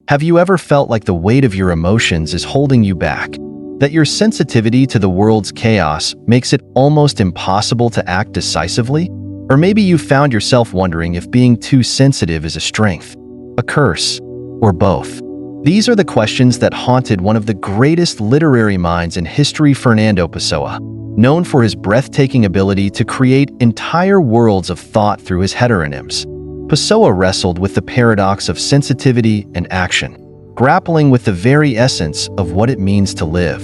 Have you ever felt like the weight of your emotions is holding you back? That your sensitivity to the world's chaos makes it almost impossible to act decisively? Or maybe you found yourself wondering if being too sensitive is a strength, a curse, or both. These are the questions that haunted one of the greatest literary minds in history, Fernando Pessoa, known for his breathtaking ability to create entire worlds of thought through his heteronyms. Pessoa wrestled with the paradox of sensitivity and action, grappling with the very essence of what it means to live,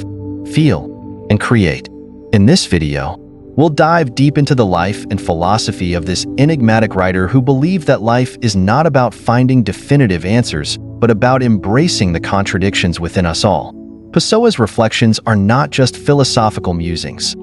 feel, and create. In this video, we'll dive deep into the life and philosophy of this enigmatic writer who believed that life is not about finding definitive answers, but about embracing the contradictions within us all. Pessoa's reflections are not just philosophical musings.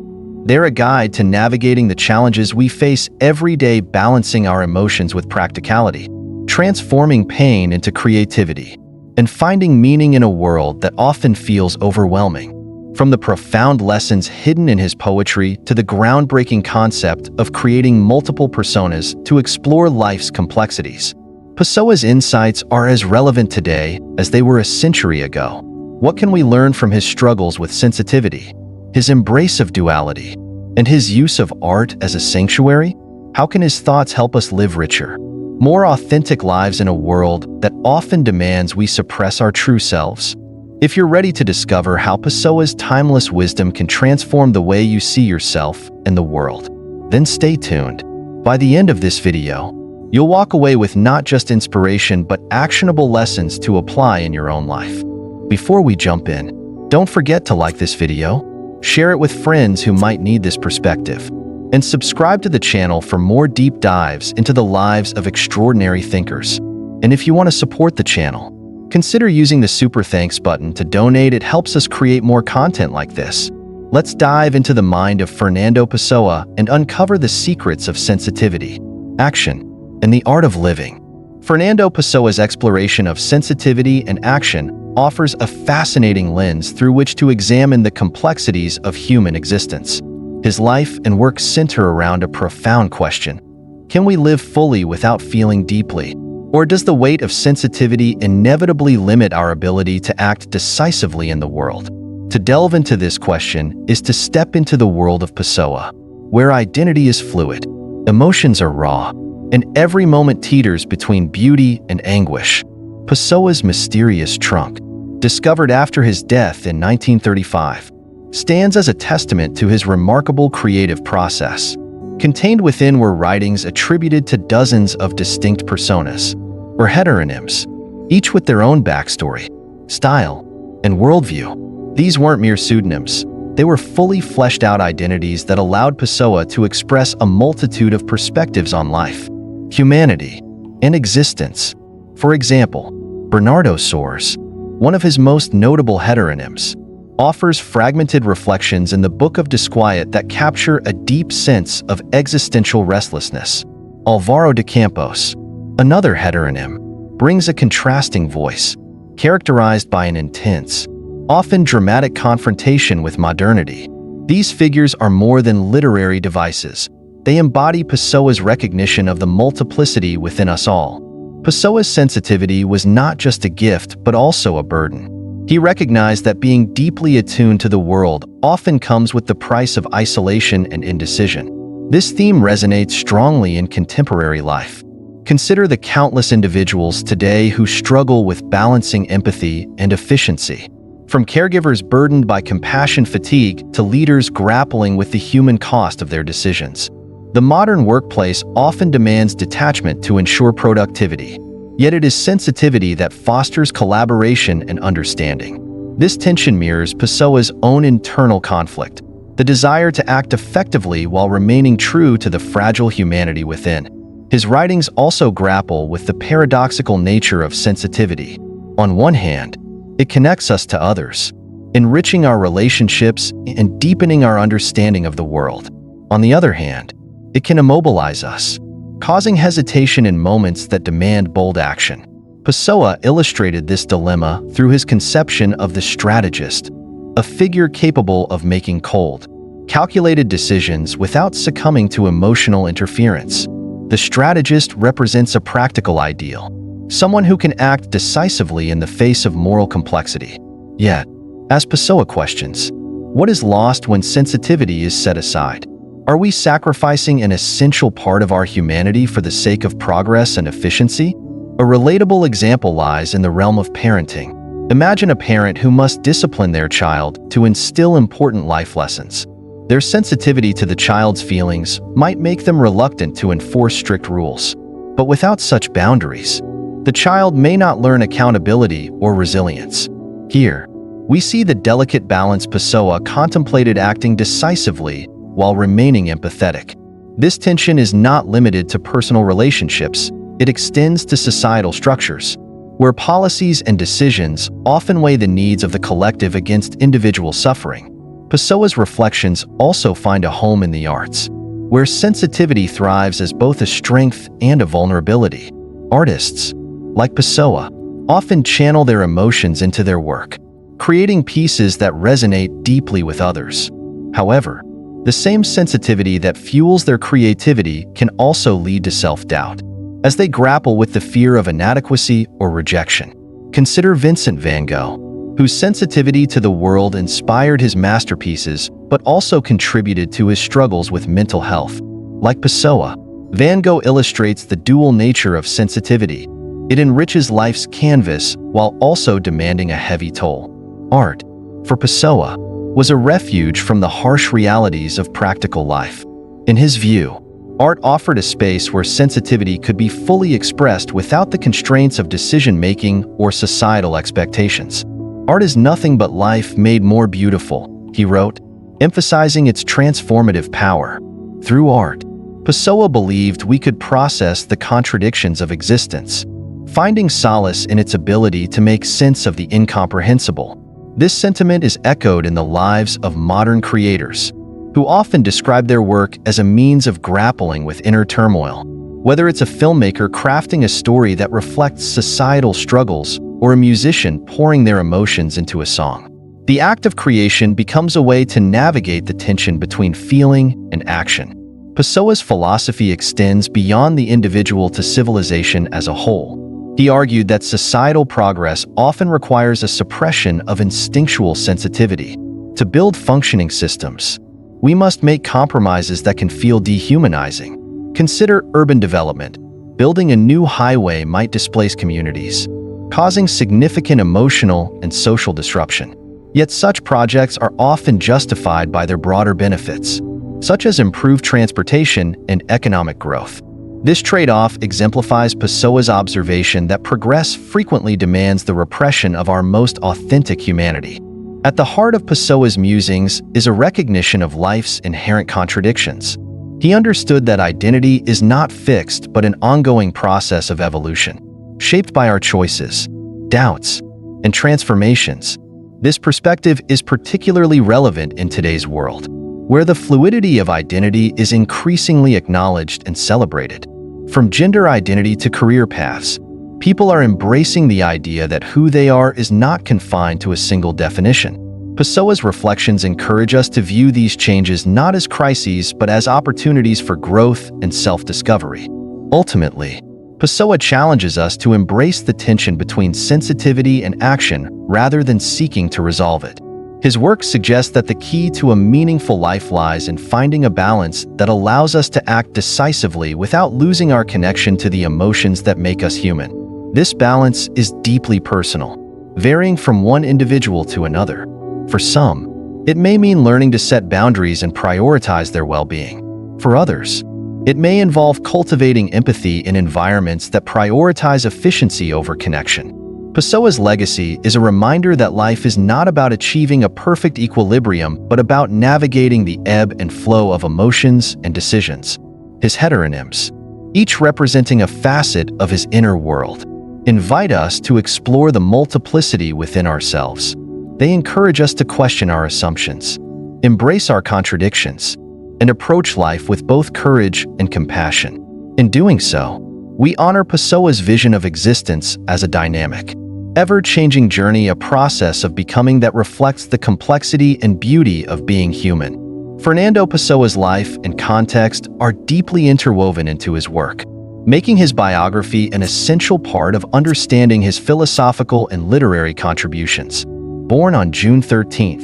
They're a guide to navigating the challenges we face every day, balancing our emotions with practicality, transforming pain into creativity, and finding meaning in a world that often feels overwhelming. From the profound lessons hidden in his poetry to the groundbreaking concept of creating multiple personas to explore life's complexities, Pessoa's insights are as relevant today as they were a century ago. What can we learn from his struggles with sensitivity, his embrace of duality, and his use of art as a sanctuary? How can his thoughts help us live richer, more authentic lives in a world that often demands we suppress our true selves? If you're ready to discover how Pessoa's timeless wisdom can transform the way you see yourself and the world, then stay tuned. By the end of this video, you'll walk away with not just inspiration but actionable lessons to apply in your own life. Before we jump in, don't forget to like this video, share it with friends who might need this perspective, and subscribe to the channel for more deep dives into the lives of extraordinary thinkers. And if you want to support the channel, consider using the Super Thanks button to donate. It helps us create more content like this. Let's dive into the mind of Fernando Pessoa and uncover the secrets of sensitivity, action, and the art of living. Fernando Pessoa's exploration of sensitivity and action offers a fascinating lens through which to examine the complexities of human existence. His life and work center around a profound question: can we live fully without feeling deeply? Or does the weight of sensitivity inevitably limit our ability to act decisively in the world? To delve into this question is to step into the world of Pessoa, where identity is fluid, emotions are raw, and every moment teeters between beauty and anguish. Pessoa's mysterious trunk, discovered after his death in 1935, stands as a testament to his remarkable creative process. Contained within were writings attributed to dozens of distinct personas, or heteronyms, each with their own backstory, style, and worldview. These weren't mere pseudonyms. They were fully fleshed out identities that allowed Pessoa to express a multitude of perspectives on life, humanity, and existence. For example, Bernardo Soares, one of his most notable heteronyms, offers fragmented reflections in the Book of Disquiet that capture a deep sense of existential restlessness. Álvaro de Campos, another heteronym, brings a contrasting voice, characterized by an intense, often dramatic confrontation with modernity. These figures are more than literary devices. They embody Pessoa's recognition of the multiplicity within us all. Pessoa's sensitivity was not just a gift but also a burden. He recognized that being deeply attuned to the world often comes with the price of isolation and indecision. This theme resonates strongly in contemporary life. Consider the countless individuals today who struggle with balancing empathy and efficiency. From caregivers burdened by compassion fatigue to leaders grappling with the human cost of their decisions. The modern workplace often demands detachment to ensure productivity. Yet it is sensitivity that fosters collaboration and understanding. This tension mirrors Pessoa's own internal conflict, the desire to act effectively while remaining true to the fragile humanity within. His writings also grapple with the paradoxical nature of sensitivity. On one hand, it connects us to others, enriching our relationships and deepening our understanding of the world. On the other hand, it can immobilize us, causing hesitation in moments that demand bold action. Pessoa illustrated this dilemma through his conception of the strategist, a figure capable of making cold, calculated decisions without succumbing to emotional interference. The strategist represents a practical ideal, someone who can act decisively in the face of moral complexity. Yet, as Pessoa questions, what is lost when sensitivity is set aside? Are we sacrificing an essential part of our humanity for the sake of progress and efficiency? A relatable example lies in the realm of parenting. Imagine a parent who must discipline their child to instill important life lessons. Their sensitivity to the child's feelings might make them reluctant to enforce strict rules. But without such boundaries, the child may not learn accountability or resilience. Here, we see the delicate balance Pessoa contemplated, acting decisively while remaining empathetic. This tension is not limited to personal relationships. It extends to societal structures, where policies and decisions often weigh the needs of the collective against individual suffering. Pessoa's reflections also find a home in the arts, where sensitivity thrives as both a strength and a vulnerability. Artists, like Pessoa, often channel their emotions into their work, creating pieces that resonate deeply with others. However, the same sensitivity that fuels their creativity can also lead to self-doubt, as they grapple with the fear of inadequacy or rejection. Consider Vincent van Gogh, whose sensitivity to the world inspired his masterpieces but also contributed to his struggles with mental health. Like Pessoa, Van Gogh illustrates the dual nature of sensitivity. It enriches life's canvas while also demanding a heavy toll. Art, for Pessoa, was a refuge from the harsh realities of practical life. In his view, art offered a space where sensitivity could be fully expressed without the constraints of decision-making or societal expectations. Art is nothing but life made more beautiful, he wrote, emphasizing its transformative power. Through art, Pessoa believed we could process the contradictions of existence, finding solace in its ability to make sense of the incomprehensible. This sentiment is echoed in the lives of modern creators, who often describe their work as a means of grappling with inner turmoil. Whether it's a filmmaker crafting a story that reflects societal struggles or a musician pouring their emotions into a song, the act of creation becomes a way to navigate the tension between feeling and action. Pessoa's philosophy extends beyond the individual to civilization as a whole. He argued that societal progress often requires a suppression of instinctual sensitivity. To build functioning systems, we must make compromises that can feel dehumanizing. Consider urban development. Building a new highway might displace communities, causing significant emotional and social disruption. Yet such projects are often justified by their broader benefits, such as improved transportation and economic growth. This trade-off exemplifies Pessoa's observation that progress frequently demands the repression of our most authentic humanity. At the heart of Pessoa's musings is a recognition of life's inherent contradictions. He understood that identity is not fixed but an ongoing process of evolution, shaped by our choices, doubts, and transformations. This perspective is particularly relevant in today's world, where the fluidity of identity is increasingly acknowledged and celebrated. From gender identity to career paths, people are embracing the idea that who they are is not confined to a single definition. Pessoa's reflections encourage us to view these changes not as crises but as opportunities for growth and self-discovery. Ultimately, Pessoa challenges us to embrace the tension between sensitivity and action rather than seeking to resolve it. His work suggests that the key to a meaningful life lies in finding a balance that allows us to act decisively without losing our connection to the emotions that make us human. This balance is deeply personal, varying from one individual to another. For some, it may mean learning to set boundaries and prioritize their well-being. For others, it may involve cultivating empathy in environments that prioritize efficiency over connection. Pessoa's legacy is a reminder that life is not about achieving a perfect equilibrium but about navigating the ebb and flow of emotions and decisions. His heteronyms, each representing a facet of his inner world, invite us to explore the multiplicity within ourselves. They encourage us to question our assumptions, embrace our contradictions, and approach life with both courage and compassion. In doing so, we honor Pessoa's vision of existence as a dynamic, ever-changing journey, a process of becoming that reflects the complexity and beauty of being human. Fernando Pessoa's life and context are deeply interwoven into his work. making his biography an essential part of understanding his philosophical and literary contributions. Born on June 13,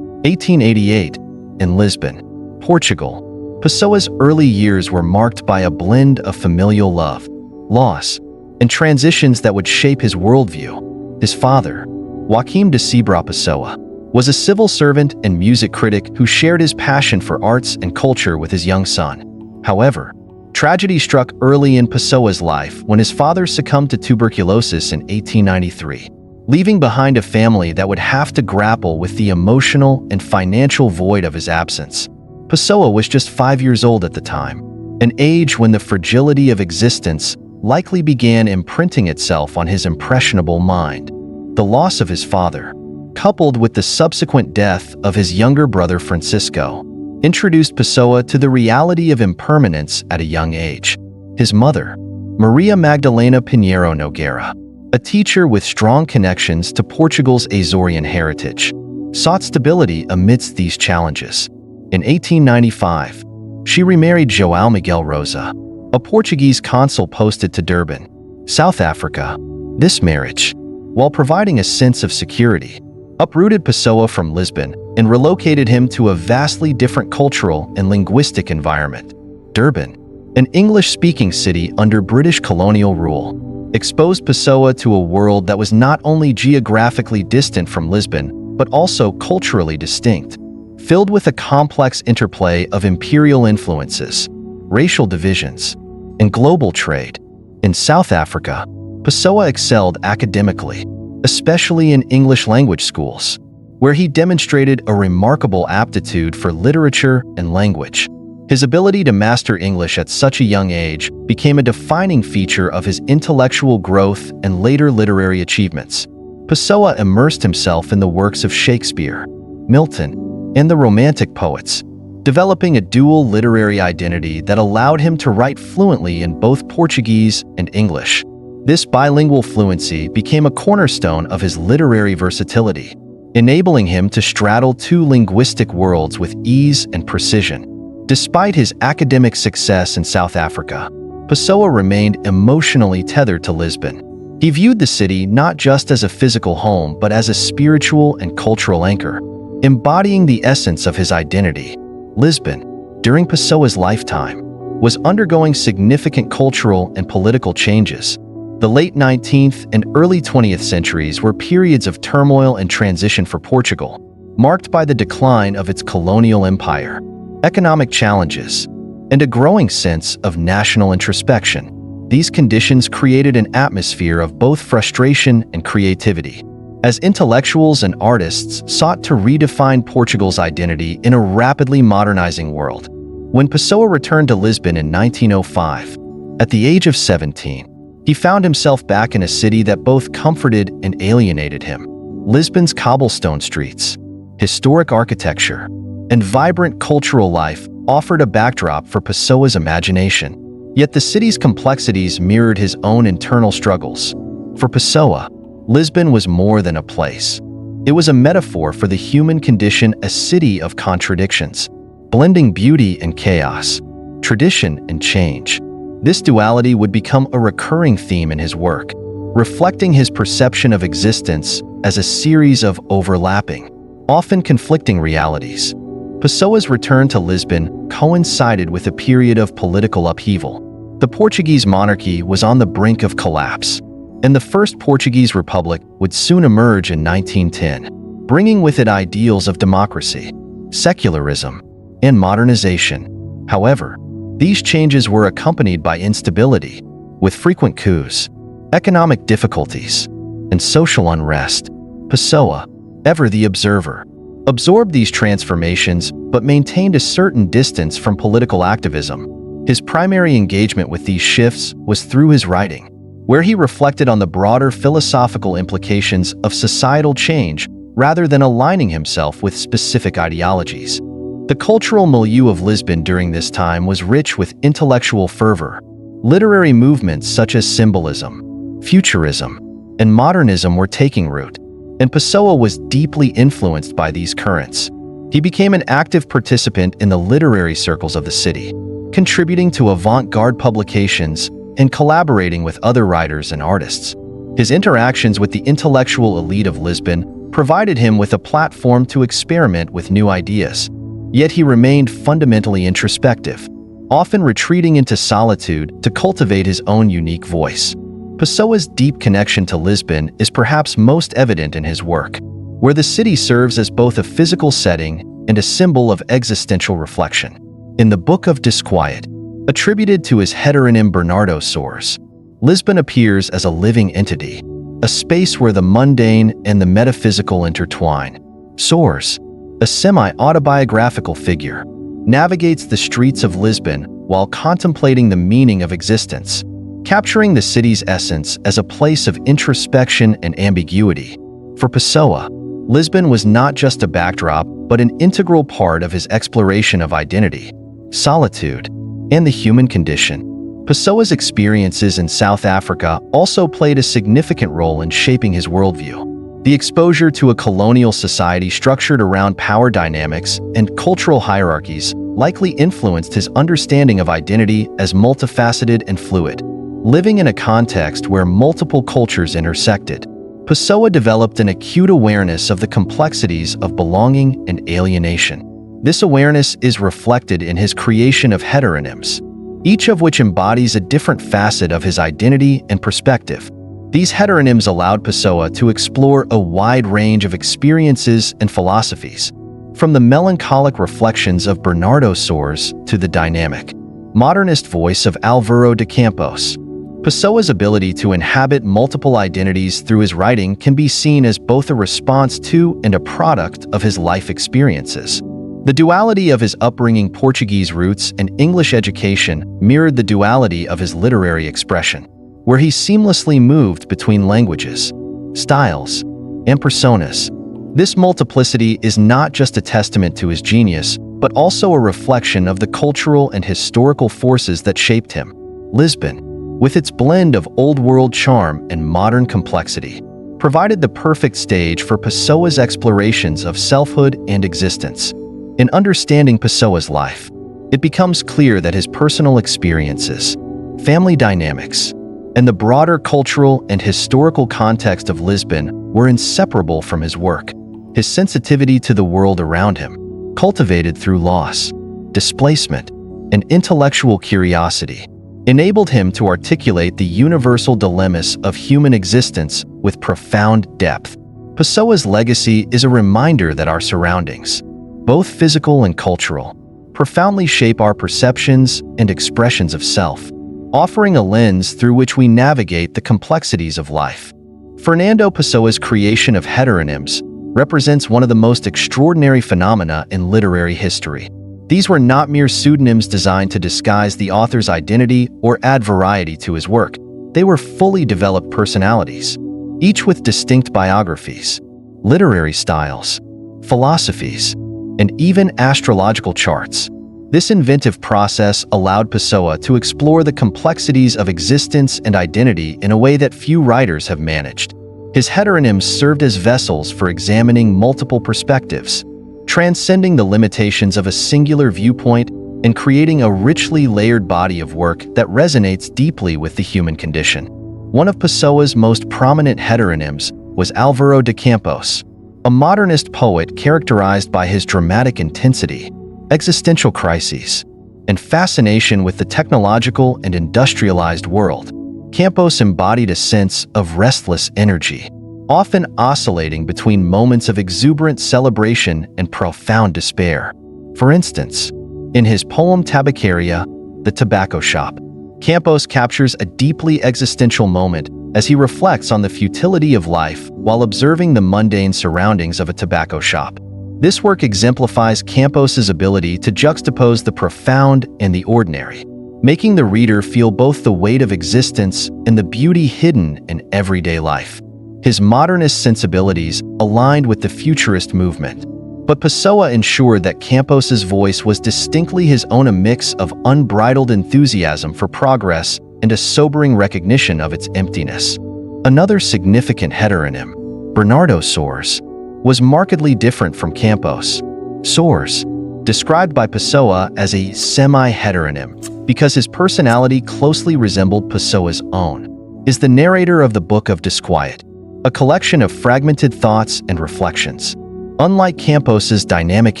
1888, in Lisbon, Portugal, Pessoa's early years were marked by a blend of familial love, loss, and transitions that would shape his worldview. His father, Joaquim de Cibra Pessoa, was a civil servant and music critic who shared his passion for arts and culture with his young son. However, tragedy struck early in Pessoa's life when his father succumbed to tuberculosis in 1893, leaving behind a family that would have to grapple with the emotional and financial void of his absence. Pessoa was just 5 years old at the time, an age when the fragility of existence likely began imprinting itself on his impressionable mind. The loss of his father, coupled with the subsequent death of his younger brother Francisco, introduced Pessoa to the reality of impermanence at a young age. His mother, Maria Magdalena Pinheiro Nogueira, a teacher with strong connections to Portugal's Azorian heritage, sought stability amidst these challenges. In 1895, she remarried João Miguel Rosa, a Portuguese consul posted to Durban, South Africa. This marriage, while providing a sense of security, uprooted Pessoa from Lisbon and relocated him to a vastly different cultural and linguistic environment. Durban, an English-speaking city under British colonial rule, exposed Pessoa to a world that was not only geographically distant from Lisbon, but also culturally distinct, filled with a complex interplay of imperial influences, racial divisions, and global trade. In South Africa, Pessoa excelled academically, especially in English language schools, where he demonstrated a remarkable aptitude for literature and language. His ability to master English at such a young age became a defining feature of his intellectual growth and later literary achievements. Pessoa immersed himself in the works of Shakespeare, Milton, and the Romantic poets, developing a dual literary identity that allowed him to write fluently in both Portuguese and English. This bilingual fluency became a cornerstone of his literary versatility, enabling him to straddle two linguistic worlds with ease and precision. Despite his academic success in South Africa, Pessoa remained emotionally tethered to Lisbon. He viewed the city not just as a physical home but as a spiritual and cultural anchor, embodying the essence of his identity. Lisbon, during Pessoa's lifetime, was undergoing significant cultural and political changes. The late 19th and early 20th centuries were periods of turmoil and transition for Portugal, marked by the decline of its colonial empire, economic challenges, and a growing sense of national introspection. These conditions created an atmosphere of both frustration and creativity, as intellectuals and artists sought to redefine Portugal's identity in a rapidly modernizing world. When Pessoa returned to Lisbon in 1905, at the age of 17, he found himself back in a city that both comforted and alienated him. Lisbon's cobblestone streets, historic architecture, and vibrant cultural life offered a backdrop for Pessoa's imagination. Yet the city's complexities mirrored his own internal struggles. For Pessoa, Lisbon was more than a place. It was a metaphor for the human condition, a city of contradictions, blending beauty and chaos, tradition and change. This duality would become a recurring theme in his work, reflecting his perception of existence as a series of overlapping, often conflicting realities. Pessoa's return to Lisbon coincided with a period of political upheaval. The Portuguese monarchy was on the brink of collapse, and the First Portuguese Republic would soon emerge in 1910, bringing with it ideals of democracy, secularism, and modernization. However, these changes were accompanied by instability, with frequent coups, economic difficulties, and social unrest. Pessoa, ever the observer, absorbed these transformations but maintained a certain distance from political activism. His primary engagement with these shifts was through his writing, where he reflected on the broader philosophical implications of societal change rather than aligning himself with specific ideologies. The cultural milieu of Lisbon during this time was rich with intellectual fervor. Literary movements such as symbolism, futurism, and modernism were taking root, and Pessoa was deeply influenced by these currents. He became an active participant in the literary circles of the city, contributing to avant-garde publications and collaborating with other writers and artists. His interactions with the intellectual elite of Lisbon provided him with a platform to experiment with new ideas. Yet he remained fundamentally introspective, often retreating into solitude to cultivate his own unique voice. Pessoa's deep connection to Lisbon is perhaps most evident in his work, where the city serves as both a physical setting and a symbol of existential reflection. In the Book of Disquiet, attributed to his heteronym Bernardo Soares, Lisbon appears as a living entity, a space where the mundane and the metaphysical intertwine. Soares, a semi-autobiographical figure, navigates the streets of Lisbon while contemplating the meaning of existence, capturing the city's essence as a place of introspection and ambiguity. For Pessoa, Lisbon was not just a backdrop, but an integral part of his exploration of identity, solitude, and the human condition. Pessoa's experiences in South Africa also played a significant role in shaping his worldview. The exposure to a colonial society structured around power dynamics and cultural hierarchies likely influenced his understanding of identity as multifaceted and fluid. Living in a context where multiple cultures intersected, Pessoa developed an acute awareness of the complexities of belonging and alienation. This awareness is reflected in his creation of heteronyms, each of which embodies a different facet of his identity and perspective. These heteronyms allowed Pessoa to explore a wide range of experiences and philosophies, from the melancholic reflections of Bernardo Soares to the dynamic, modernist voice of Álvaro de Campos. Pessoa's ability to inhabit multiple identities through his writing can be seen as both a response to and a product of his life experiences. The duality of his upbringing, Portuguese roots, and English education mirrored the duality of his literary expression, where he seamlessly moved between languages, styles, and personas. This multiplicity is not just a testament to his genius, but also a reflection of the cultural and historical forces that shaped him. Lisbon, with its blend of old-world charm and modern complexity, provided the perfect stage for Pessoa's explorations of selfhood and existence. In understanding Pessoa's life, it becomes clear that his personal experiences, family dynamics, and the broader cultural and historical context of Lisbon were inseparable from his work. His sensitivity to the world around him, cultivated through loss, displacement, and intellectual curiosity, enabled him to articulate the universal dilemmas of human existence with profound depth. Pessoa's legacy is a reminder that our surroundings, both physical and cultural, profoundly shape our perceptions and expressions of self, offering a lens through which we navigate the complexities of life. Fernando Pessoa's creation of heteronyms represents one of the most extraordinary phenomena in literary history. These were not mere pseudonyms designed to disguise the author's identity or add variety to his work. They were fully developed personalities, each with distinct biographies, literary styles, philosophies, and even astrological charts. This inventive process allowed Pessoa to explore the complexities of existence and identity in a way that few writers have managed. His heteronyms served as vessels for examining multiple perspectives, transcending the limitations of a singular viewpoint and creating a richly layered body of work that resonates deeply with the human condition. One of Pessoa's most prominent heteronyms was Álvaro de Campos, a modernist poet characterized by his dramatic intensity, existential crises, and fascination with the technological and industrialized world. Campos embodied a sense of restless energy, often oscillating between moments of exuberant celebration and profound despair. For instance, in his poem Tabacaria, The Tobacco Shop, Campos captures a deeply existential moment as he reflects on the futility of life while observing the mundane surroundings of a tobacco shop. This work exemplifies Campos's ability to juxtapose the profound and the ordinary, making the reader feel both the weight of existence and the beauty hidden in everyday life. His modernist sensibilities aligned with the futurist movement, but Pessoa ensured that Campos's voice was distinctly his own, a mix of unbridled enthusiasm for progress and a sobering recognition of its emptiness. Another significant heteronym, Bernardo Soares, was markedly different from Campos. Soares, described by Pessoa as a semi-heteronym, because his personality closely resembled Pessoa's own, is the narrator of the Book of Disquiet, a collection of fragmented thoughts and reflections. Unlike Campos's dynamic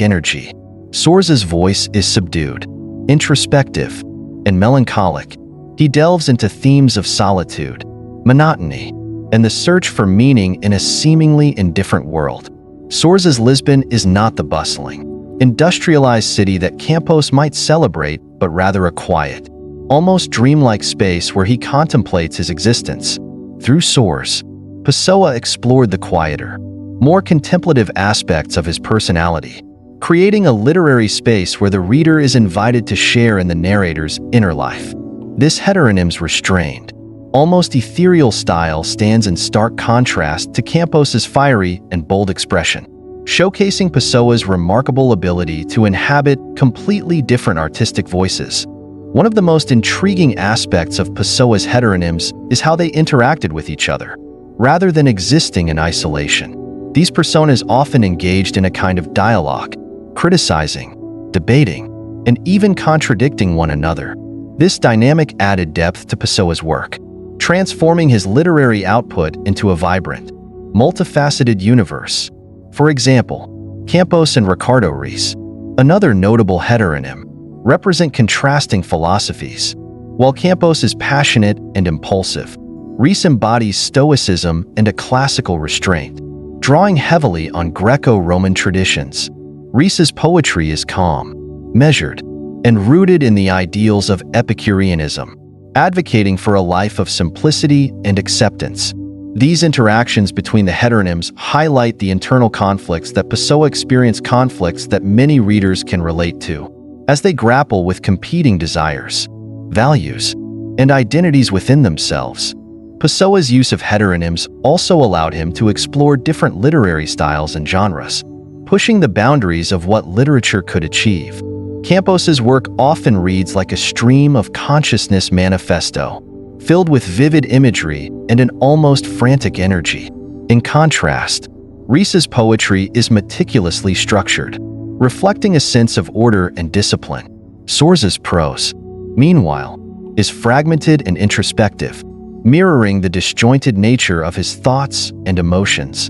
energy, Soares's voice is subdued, introspective, and melancholic. He delves into themes of solitude, monotony, and the search for meaning in a seemingly indifferent world. Soares's Lisbon is not the bustling, industrialized city that Campos might celebrate, but rather a quiet, almost dreamlike space where he contemplates his existence. Through Soares, Pessoa explored the quieter, more contemplative aspects of his personality, creating a literary space where the reader is invited to share in the narrator's inner life. This heteronym's restrained, almost ethereal style stands in stark contrast to Campos's fiery and bold expression, showcasing Pessoa's remarkable ability to inhabit completely different artistic voices. One of the most intriguing aspects of Pessoa's heteronyms is how they interacted with each other. Rather than existing in isolation, these personas often engaged in a kind of dialogue, criticizing, debating, and even contradicting one another. This dynamic added depth to Pessoa's work, transforming his literary output into a vibrant, multifaceted universe. For example, Campos and Ricardo Reis, another notable heteronym, represent contrasting philosophies. While Campos is passionate and impulsive, Reis embodies stoicism and a classical restraint, drawing heavily on Greco-Roman traditions. Reis's poetry is calm, measured, and rooted in the ideals of Epicureanism, advocating for a life of simplicity and acceptance. These interactions between the heteronyms highlight the internal conflicts that Pessoa experienced, conflicts that many readers can relate to, as they grapple with competing desires, values, and identities within themselves. Pessoa's use of heteronyms also allowed him to explore different literary styles and genres, pushing the boundaries of what literature could achieve. Campos's work often reads like a stream of consciousness manifesto, filled with vivid imagery and an almost frantic energy. In contrast, Reis's poetry is meticulously structured, reflecting a sense of order and discipline. Soares's prose, meanwhile, is fragmented and introspective, mirroring the disjointed nature of his thoughts and emotions.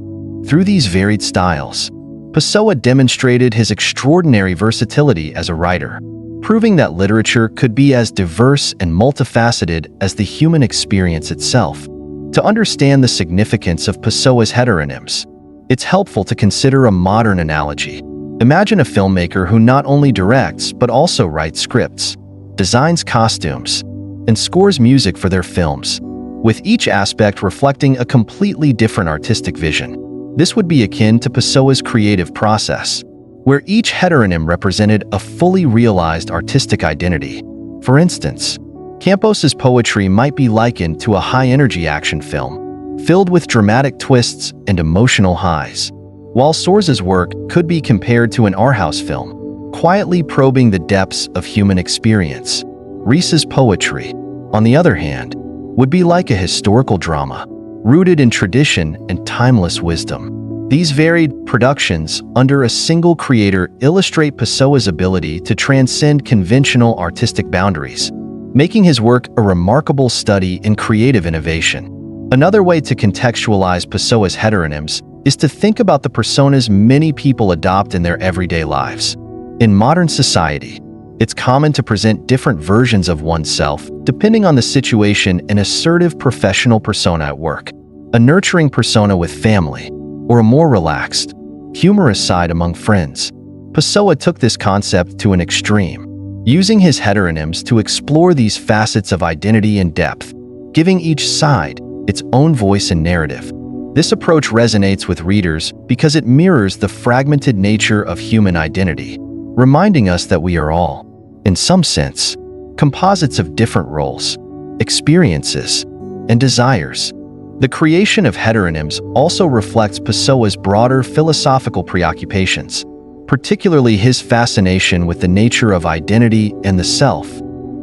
Through these varied styles, Pessoa demonstrated his extraordinary versatility as a writer, proving that literature could be as diverse and multifaceted as the human experience itself. To understand the significance of Pessoa's heteronyms, it's helpful to consider a modern analogy. Imagine a filmmaker who not only directs but also writes scripts, designs costumes, and scores music for their films, with each aspect reflecting a completely different artistic vision. This would be akin to Pessoa's creative process, where each heteronym represented a fully realized artistic identity. For instance, Campos's poetry might be likened to a high-energy action film, filled with dramatic twists and emotional highs, while Soares's work could be compared to an art house film, quietly probing the depths of human experience. Reis's poetry, on the other hand, would be like a historical drama, rooted in tradition and timeless wisdom. These varied productions under a single creator illustrate Pessoa's ability to transcend conventional artistic boundaries, making his work a remarkable study in creative innovation. Another way to contextualize Pessoa's heteronyms is to think about the personas many people adopt in their everyday lives. In modern society, it's common to present different versions of oneself depending on the situation: an assertive professional persona at work, a nurturing persona with family, or a more relaxed, humorous side among friends. Pessoa took this concept to an extreme, using his heteronyms to explore these facets of identity in depth, giving each side its own voice and narrative. This approach resonates with readers because it mirrors the fragmented nature of human identity, reminding us that we are all, in some sense, composites of different roles, experiences, and desires. The creation of heteronyms also reflects Pessoa's broader philosophical preoccupations, particularly his fascination with the nature of identity and the self.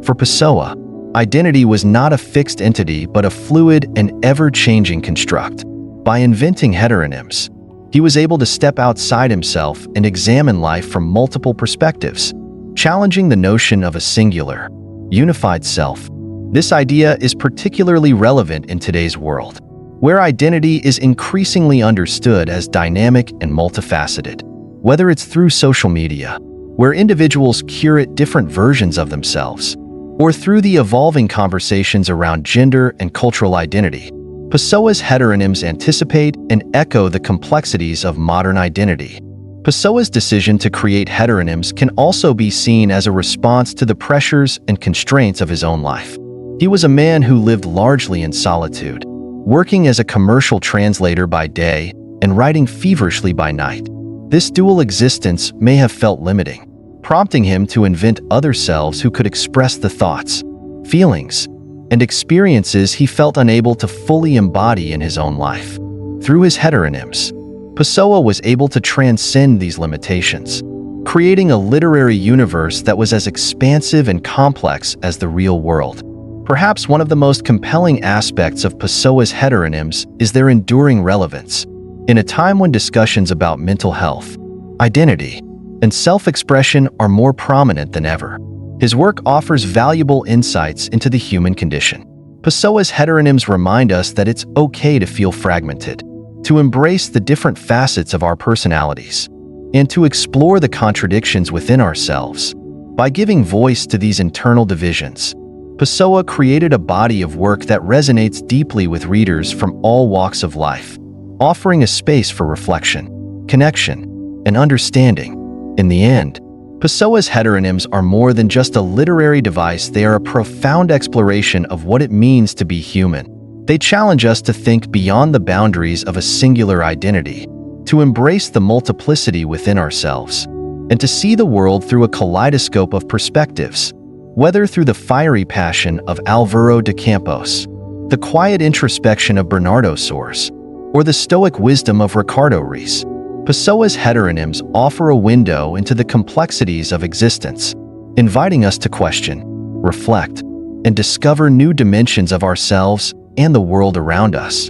For Pessoa, identity was not a fixed entity but a fluid and ever-changing construct. By inventing heteronyms, he was able to step outside himself and examine life from multiple perspectives, challenging the notion of a singular, unified self. This idea is particularly relevant in today's world, where identity is increasingly understood as dynamic and multifaceted. Whether it's through social media, where individuals curate different versions of themselves, or through the evolving conversations around gender and cultural identity, Pessoa's heteronyms anticipate and echo the complexities of modern identity. Pessoa's decision to create heteronyms can also be seen as a response to the pressures and constraints of his own life. He was a man who lived largely in solitude, working as a commercial translator by day and writing feverishly by night. This dual existence may have felt limiting, prompting him to invent other selves who could express the thoughts, feelings, and experiences he felt unable to fully embody in his own life. Through his heteronyms, Pessoa was able to transcend these limitations, creating a literary universe that was as expansive and complex as the real world. Perhaps one of the most compelling aspects of Pessoa's heteronyms is their enduring relevance. In a time when discussions about mental health, identity, and self-expression are more prominent than ever, his work offers valuable insights into the human condition. Pessoa's heteronyms remind us that it's okay to feel fragmented, to embrace the different facets of our personalities, and to explore the contradictions within ourselves. By giving voice to these internal divisions, Pessoa created a body of work that resonates deeply with readers from all walks of life, offering a space for reflection, connection, and understanding. In the end, Pessoa's heteronyms are more than just a literary device. They are a profound exploration of what it means to be human. They challenge us to think beyond the boundaries of a singular identity, to embrace the multiplicity within ourselves, and to see the world through a kaleidoscope of perspectives. Whether through the fiery passion of Álvaro de Campos, the quiet introspection of Bernardo Soares, or the stoic wisdom of Ricardo Reis, Pessoa's heteronyms offer a window into the complexities of existence, inviting us to question, reflect, and discover new dimensions of ourselves and the world around us.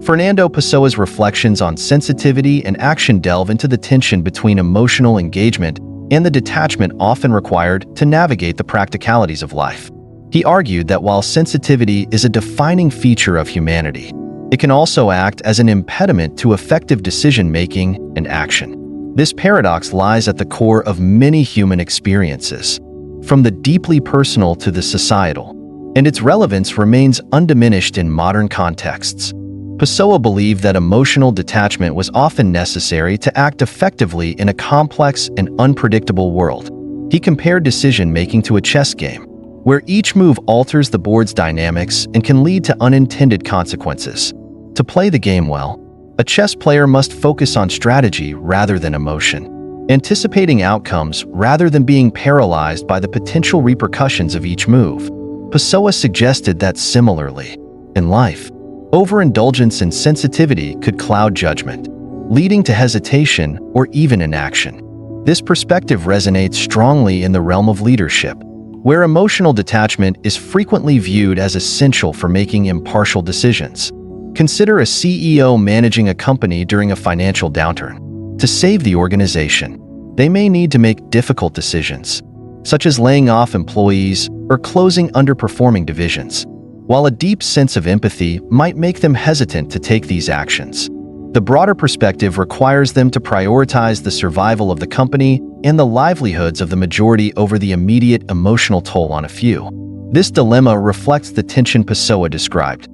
Fernando Pessoa's reflections on sensitivity and action delve into the tension between emotional engagement and the detachment often required to navigate the practicalities of life. He argued that while sensitivity is a defining feature of humanity, it can also act as an impediment to effective decision-making and action. This paradox lies at the core of many human experiences, from the deeply personal to the societal, and its relevance remains undiminished in modern contexts. Pessoa believed that emotional detachment was often necessary to act effectively in a complex and unpredictable world. He compared decision-making to a chess game, where each move alters the board's dynamics and can lead to unintended consequences. To play the game well, a chess player must focus on strategy rather than emotion, anticipating outcomes rather than being paralyzed by the potential repercussions of each move. Pessoa suggested that similarly, in life, overindulgence and sensitivity could cloud judgment, leading to hesitation or even inaction. This perspective resonates strongly in the realm of leadership, where emotional detachment is frequently viewed as essential for making impartial decisions. Consider a CEO managing a company during a financial downturn. To save the organization, they may need to make difficult decisions, such as laying off employees or closing underperforming divisions. While a deep sense of empathy might make them hesitant to take these actions, the broader perspective requires them to prioritize the survival of the company and the livelihoods of the majority over the immediate emotional toll on a few. This dilemma reflects the tension Pessoa described.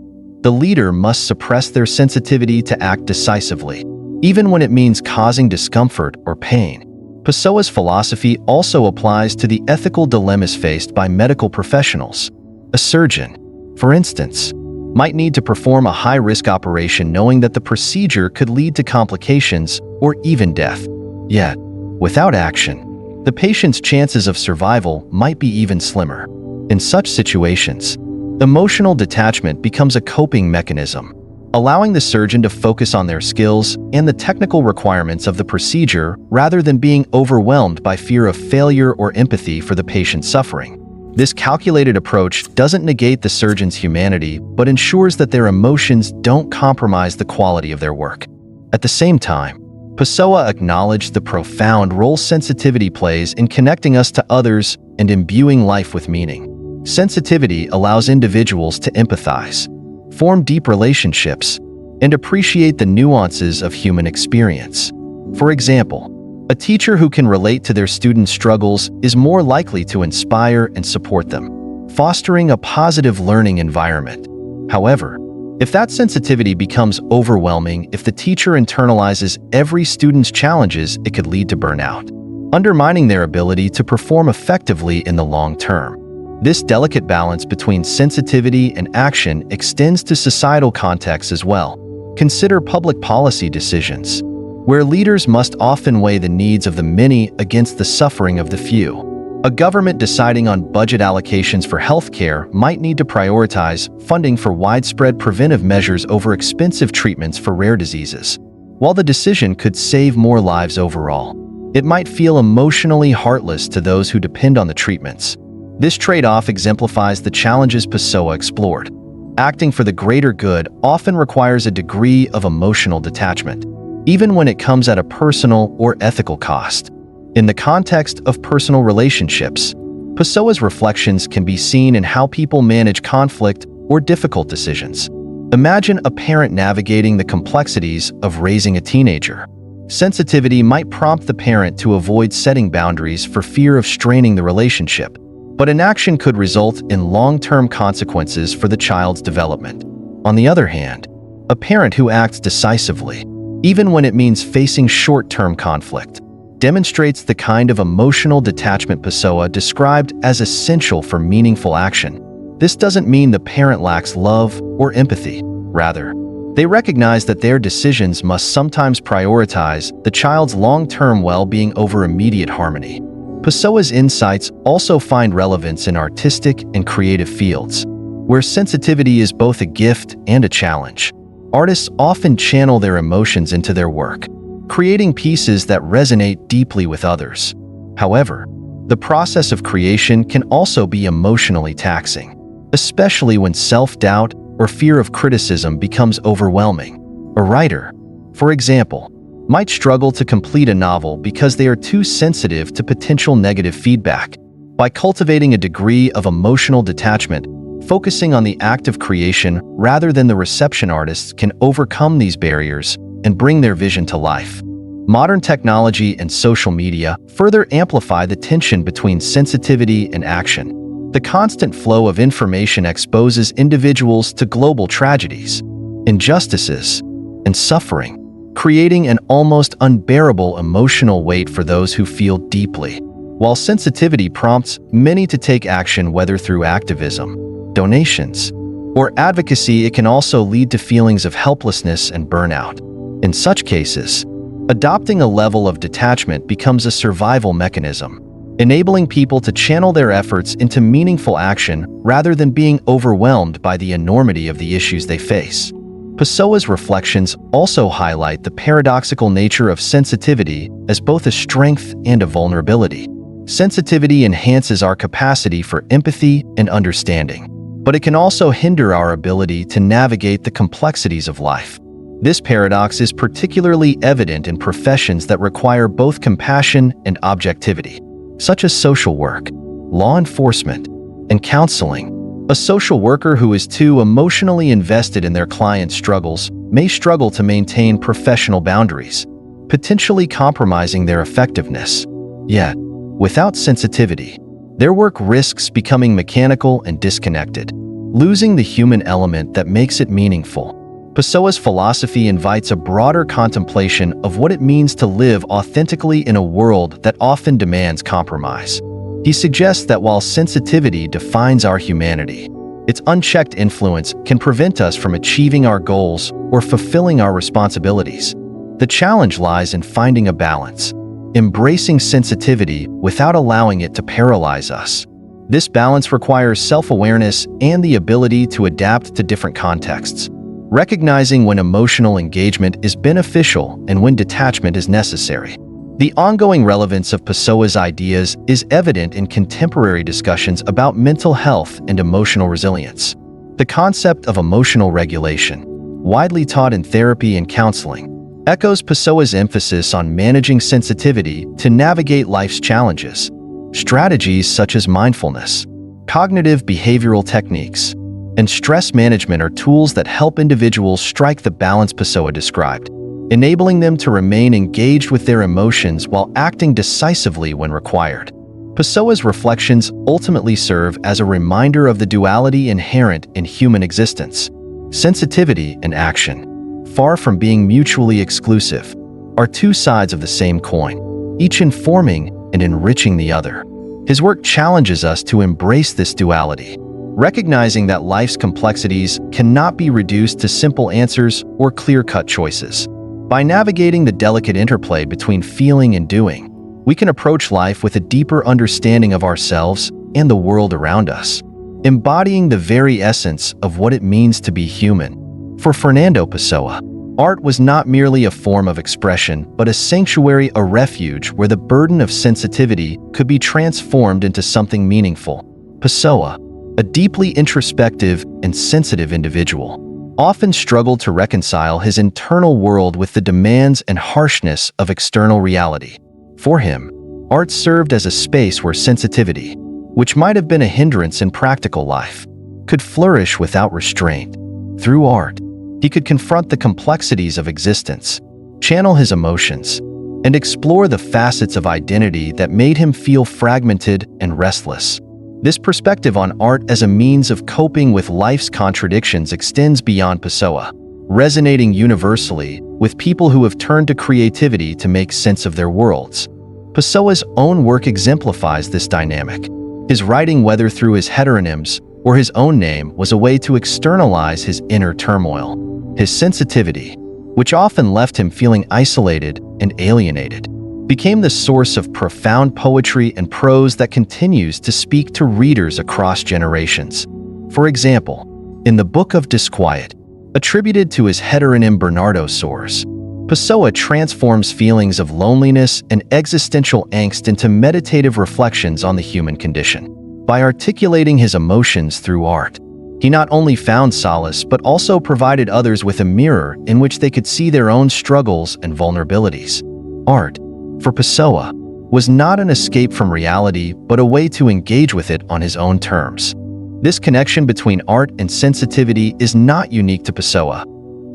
The leader must suppress their sensitivity to act decisively, even when it means causing discomfort or pain. Pessoa's philosophy also applies to the ethical dilemmas faced by medical professionals. A surgeon, for instance, might need to perform a high-risk operation knowing that the procedure could lead to complications or even death. Yet, without action, the patient's chances of survival might be even slimmer. In such situations, emotional detachment becomes a coping mechanism, allowing the surgeon to focus on their skills and the technical requirements of the procedure rather than being overwhelmed by fear of failure or empathy for the patient's suffering. This calculated approach doesn't negate the surgeon's humanity, but ensures that their emotions don't compromise the quality of their work. At the same time, Pessoa acknowledged the profound role sensitivity plays in connecting us to others and imbuing life with meaning. Sensitivity allows individuals to empathize, form deep relationships, and appreciate the nuances of human experience. For example, a teacher who can relate to their students' struggles is more likely to inspire and support them, fostering a positive learning environment. However, if that sensitivity becomes overwhelming, if the teacher internalizes every student's challenges, it could lead to burnout, undermining their ability to perform effectively in the long term. This delicate balance between sensitivity and action extends to societal contexts as well. Consider public policy decisions, where leaders must often weigh the needs of the many against the suffering of the few. A government deciding on budget allocations for healthcare might need to prioritize funding for widespread preventive measures over expensive treatments for rare diseases. While the decision could save more lives overall, it might feel emotionally heartless to those who depend on the treatments. This trade-off exemplifies the challenges Pessoa explored. Acting for the greater good often requires a degree of emotional detachment, even when it comes at a personal or ethical cost. In the context of personal relationships, Pessoa's reflections can be seen in how people manage conflict or difficult decisions. Imagine a parent navigating the complexities of raising a teenager. Sensitivity might prompt the parent to avoid setting boundaries for fear of straining the relationship, but inaction could result in long-term consequences for the child's development. On the other hand, a parent who acts decisively, even when it means facing short-term conflict, demonstrates the kind of emotional detachment Pessoa described as essential for meaningful action. This doesn't mean the parent lacks love or empathy. Rather, they recognize that their decisions must sometimes prioritize the child's long-term well-being over immediate harmony. Pessoa's insights also find relevance in artistic and creative fields, where sensitivity is both a gift and a challenge. Artists often channel their emotions into their work, creating pieces that resonate deeply with others. However, the process of creation can also be emotionally taxing, especially when self-doubt or fear of criticism becomes overwhelming. A writer, for example, might struggle to complete a novel because they are too sensitive to potential negative feedback. By cultivating a degree of emotional detachment, focusing on the act of creation rather than the reception, artists can overcome these barriers and bring their vision to life. Modern technology and social media further amplify the tension between sensitivity and action. The constant flow of information exposes individuals to global tragedies, injustices, and suffering, creating an almost unbearable emotional weight for those who feel deeply. While sensitivity prompts many to take action, whether through activism, donations, or advocacy, it can also lead to feelings of helplessness and burnout. In such cases, adopting a level of detachment becomes a survival mechanism, enabling people to channel their efforts into meaningful action rather than being overwhelmed by the enormity of the issues they face. Pessoa's reflections also highlight the paradoxical nature of sensitivity as both a strength and a vulnerability. Sensitivity enhances our capacity for empathy and understanding, but it can also hinder our ability to navigate the complexities of life. This paradox is particularly evident in professions that require both compassion and objectivity, such as social work, law enforcement, and counseling. A social worker who is too emotionally invested in their client's struggles may struggle to maintain professional boundaries, potentially compromising their effectiveness. Yet, without sensitivity, their work risks becoming mechanical and disconnected, losing the human element that makes it meaningful. Pessoa's philosophy invites a broader contemplation of what it means to live authentically in a world that often demands compromise. He suggests that while sensitivity defines our humanity, its unchecked influence can prevent us from achieving our goals or fulfilling our responsibilities. The challenge lies in finding a balance, embracing sensitivity without allowing it to paralyze us. This balance requires self-awareness and the ability to adapt to different contexts, recognizing when emotional engagement is beneficial and when detachment is necessary. The ongoing relevance of Pessoa's ideas is evident in contemporary discussions about mental health and emotional resilience. The concept of emotional regulation, widely taught in therapy and counseling, echoes Pessoa's emphasis on managing sensitivity to navigate life's challenges. Strategies such as mindfulness, Cognitive behavioral techniques and stress management are tools that help individuals strike the balance Pessoa described, enabling them to remain engaged with their emotions while acting decisively when required. Pessoa's reflections ultimately serve as a reminder of the duality inherent in human existence. Sensitivity and action, far from being mutually exclusive, are two sides of the same coin, each informing and enriching the other. His work challenges us to embrace this duality, recognizing that life's complexities cannot be reduced to simple answers or clear-cut choices. By navigating the delicate interplay between feeling and doing, we can approach life with a deeper understanding of ourselves and the world around us, embodying the very essence of what it means to be human. For Fernando Pessoa, art was not merely a form of expression, but a sanctuary, a refuge where the burden of sensitivity could be transformed into something meaningful. Pessoa, a deeply introspective and sensitive individual, often struggled to reconcile his internal world with the demands and harshness of external reality. For him, art served as a space where sensitivity, which might have been a hindrance in practical life, could flourish without restraint. Through art, he could confront the complexities of existence, channel his emotions, and explore the facets of identity that made him feel fragmented and restless. This perspective on art as a means of coping with life's contradictions extends beyond Pessoa, resonating universally with people who have turned to creativity to make sense of their worlds. Pessoa's own work exemplifies this dynamic. His writing, whether through his heteronyms or his own name, was a way to externalize his inner turmoil. His sensitivity, which often left him feeling isolated and alienated, became the source of profound poetry and prose that continues to speak to readers across generations. For example, in the Book of Disquiet, attributed to his heteronym Bernardo Soares, Pessoa transforms feelings of loneliness and existential angst into meditative reflections on the human condition. By articulating his emotions through art, he not only found solace but also provided others with a mirror in which they could see their own struggles and vulnerabilities. Art, for Pessoa, was not an escape from reality but a way to engage with it on his own terms. This connection between art and sensitivity is not unique to Pessoa.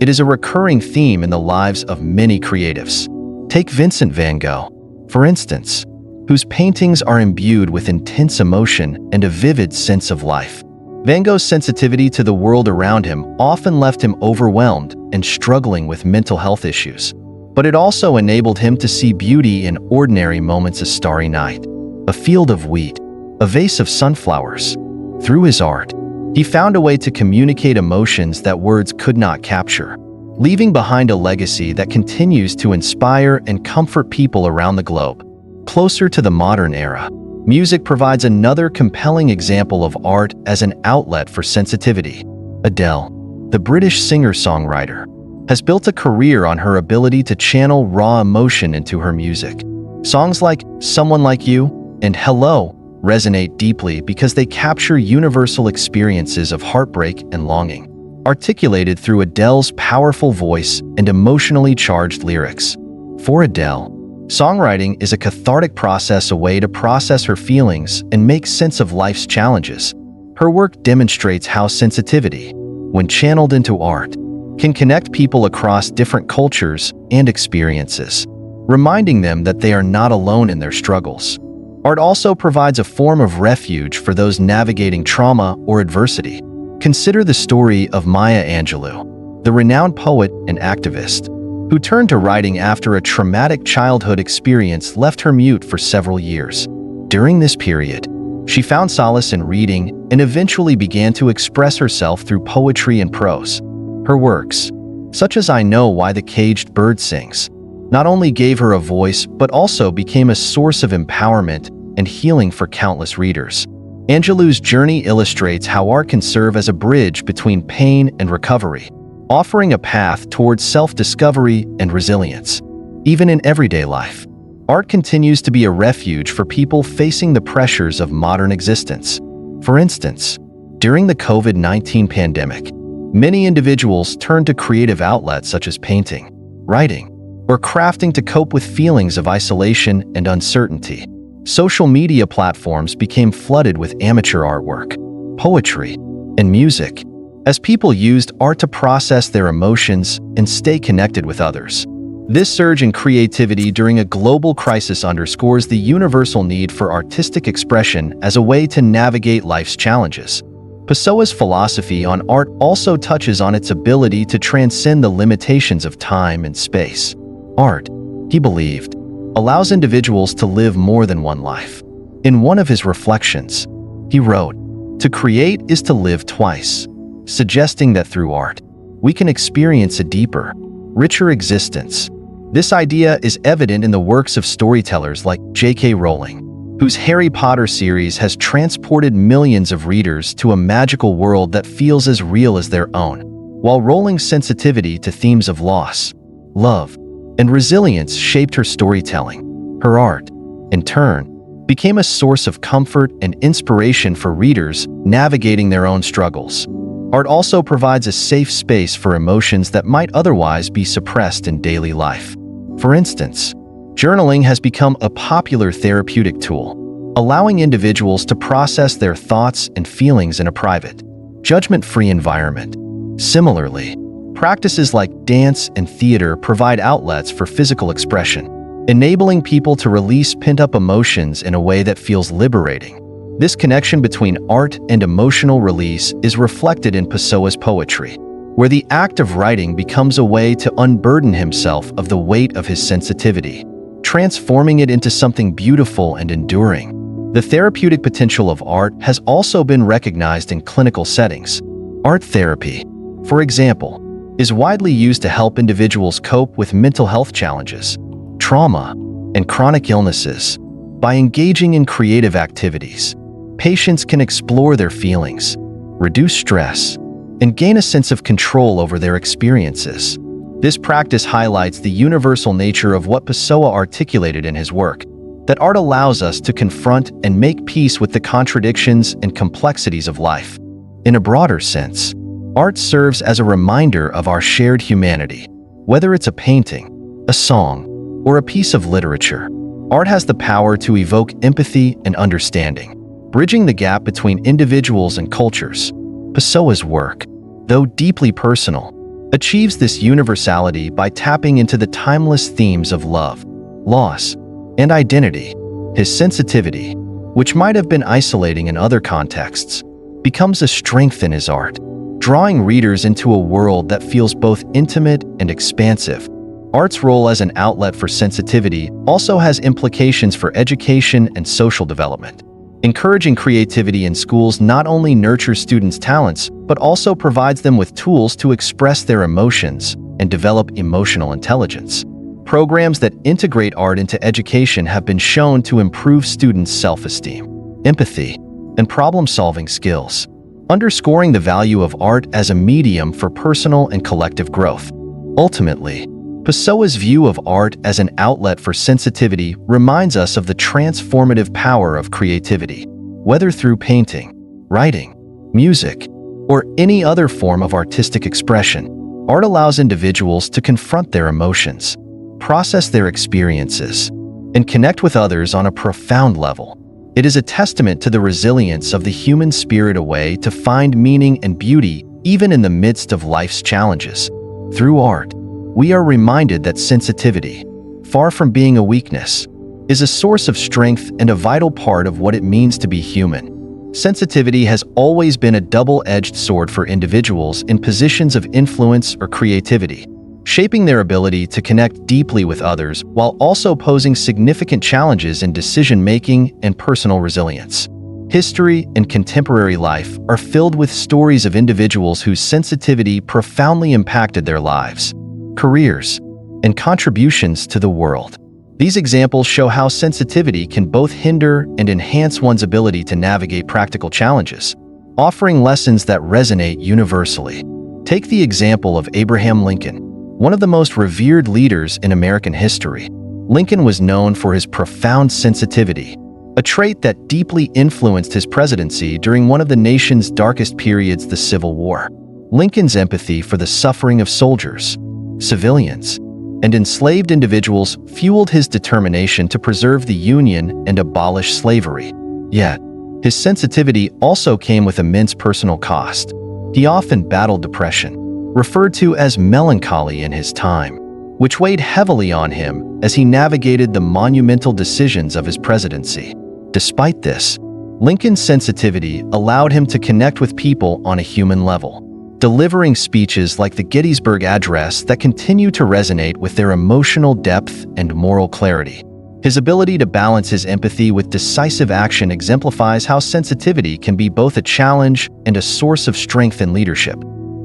It is a recurring theme in the lives of many creatives. Take Vincent van Gogh, for instance, whose paintings are imbued with intense emotion and a vivid sense of life. Van Gogh's sensitivity to the world around him often left him overwhelmed and struggling with mental health issues. But it also enabled him to see beauty in ordinary moments: a starry night, a field of wheat, a vase of sunflowers. Through his art, he found a way to communicate emotions that words could not capture, leaving behind a legacy that continues to inspire and comfort people around the globe. Closer to the modern era, music provides another compelling example of art as an outlet for sensitivity. Adele, the British singer-songwriter, has built a career on her ability to channel raw emotion into her music. Songs like Someone Like You and Hello resonate deeply because they capture universal experiences of heartbreak and longing, articulated through Adele's powerful voice and emotionally charged lyrics. For Adele, songwriting is a cathartic process, a way to process her feelings and make sense of life's challenges. Her work demonstrates how sensitivity, when channeled into art, can connect people across different cultures and experiences, reminding them that they are not alone in their struggles. Art also provides a form of refuge for those navigating trauma or adversity. Consider the story of Maya Angelou, the renowned poet and activist, who turned to writing after a traumatic childhood experience left her mute for several years. During this period, she found solace in reading and eventually began to express herself through poetry and prose. Her works, such as I Know Why the Caged Bird Sings, not only gave her a voice but also became a source of empowerment and healing for countless readers. Angelou's journey illustrates how art can serve as a bridge between pain and recovery, offering a path towards self-discovery and resilience. Even in everyday life, art continues to be a refuge for people facing the pressures of modern existence. For instance, during the COVID-19 pandemic, many individuals turned to creative outlets such as painting, writing, or crafting to cope with feelings of isolation and uncertainty. social media platforms became flooded with amateur artwork, poetry, and music, as people used art to process their emotions and stay connected with others. This surge in creativity during a global crisis underscores the universal need for artistic expression as a way to navigate life's challenges. Pessoa's philosophy on art also touches on its ability to transcend the limitations of time and space. Art, he believed, allows individuals to live more than one life. In one of his reflections, he wrote, "To create is to live twice," suggesting that through art, we can experience a deeper, richer existence. This idea is evident in the works of storytellers like J.K. Rowling, whose Harry Potter series has transported millions of readers to a magical world that feels as real as their own. While Rowling's sensitivity to themes of loss, love, and resilience shaped her storytelling, her art, in turn, became a source of comfort and inspiration for readers navigating their own struggles. Art also provides a safe space for emotions that might otherwise be suppressed in daily life. For instance, journaling has become a popular therapeutic tool, allowing individuals to process their thoughts and feelings in a private, judgment-free environment. Similarly, practices like dance and theater provide outlets for physical expression, enabling people to release pent-up emotions in a way that feels liberating. This connection between art and emotional release is reflected in Pessoa's poetry, where the act of writing becomes a way to unburden himself of the weight of his sensitivity, transforming it into something beautiful and enduring. The therapeutic potential of art has also been recognized in clinical settings. Art therapy, for example, is widely used to help individuals cope with mental health challenges, trauma, and chronic illnesses. By engaging in creative activities, patients can explore their feelings, reduce stress, and gain a sense of control over their experiences. This practice highlights the universal nature of what Pessoa articulated in his work, that art allows us to confront and make peace with the contradictions and complexities of life. In a broader sense, art serves as a reminder of our shared humanity. Whether it's a painting, a song, or a piece of literature, art has the power to evoke empathy and understanding, bridging the gap between individuals and cultures. Pessoa's work, though deeply personal, achieves this universality by tapping into the timeless themes of love, loss, and identity. His sensitivity, which might have been isolating in other contexts, becomes a strength in his art, drawing readers into a world that feels both intimate and expansive. Art's role as an outlet for sensitivity also has implications for education and social development. Encouraging creativity in schools not only nurtures students' talents, but also provides them with tools to express their emotions and develop emotional intelligence. Programs that integrate art into education have been shown to improve students' self-esteem, empathy, and problem-solving skills, underscoring the value of art as a medium for personal and collective growth. Ultimately, Pessoa's view of art as an outlet for sensitivity reminds us of the transformative power of creativity. Whether through painting, writing, music, or any other form of artistic expression, art allows individuals to confront their emotions, process their experiences, and connect with others on a profound level. It is a testament to the resilience of the human spirit, a way to find meaning and beauty even in the midst of life's challenges. Through art, we are reminded that sensitivity, far from being a weakness, is a source of strength and a vital part of what it means to be human. Sensitivity has always been a double-edged sword for individuals in positions of influence or creativity, shaping their ability to connect deeply with others while also posing significant challenges in decision-making and personal resilience. History and contemporary life are filled with stories of individuals whose sensitivity profoundly impacted their lives, careers, and contributions to the world. These examples show how sensitivity can both hinder and enhance one's ability to navigate practical challenges, offering lessons that resonate universally. Take the example of Abraham Lincoln, one of the most revered leaders in American history. Lincoln was known for his profound sensitivity, a trait that deeply influenced his presidency during one of the nation's darkest periods, the Civil War. Lincoln's empathy for the suffering of soldiers, civilians, and enslaved individuals fueled his determination to preserve the Union and abolish slavery. Yet, his sensitivity also came with immense personal cost. He often battled depression, referred to as melancholy in his time, which weighed heavily on him as he navigated the monumental decisions of his presidency. Despite this, Lincoln's sensitivity allowed him to connect with people on a human level, delivering speeches like the Gettysburg Address that continue to resonate with their emotional depth and moral clarity. His ability to balance his empathy with decisive action exemplifies how sensitivity can be both a challenge and a source of strength in leadership.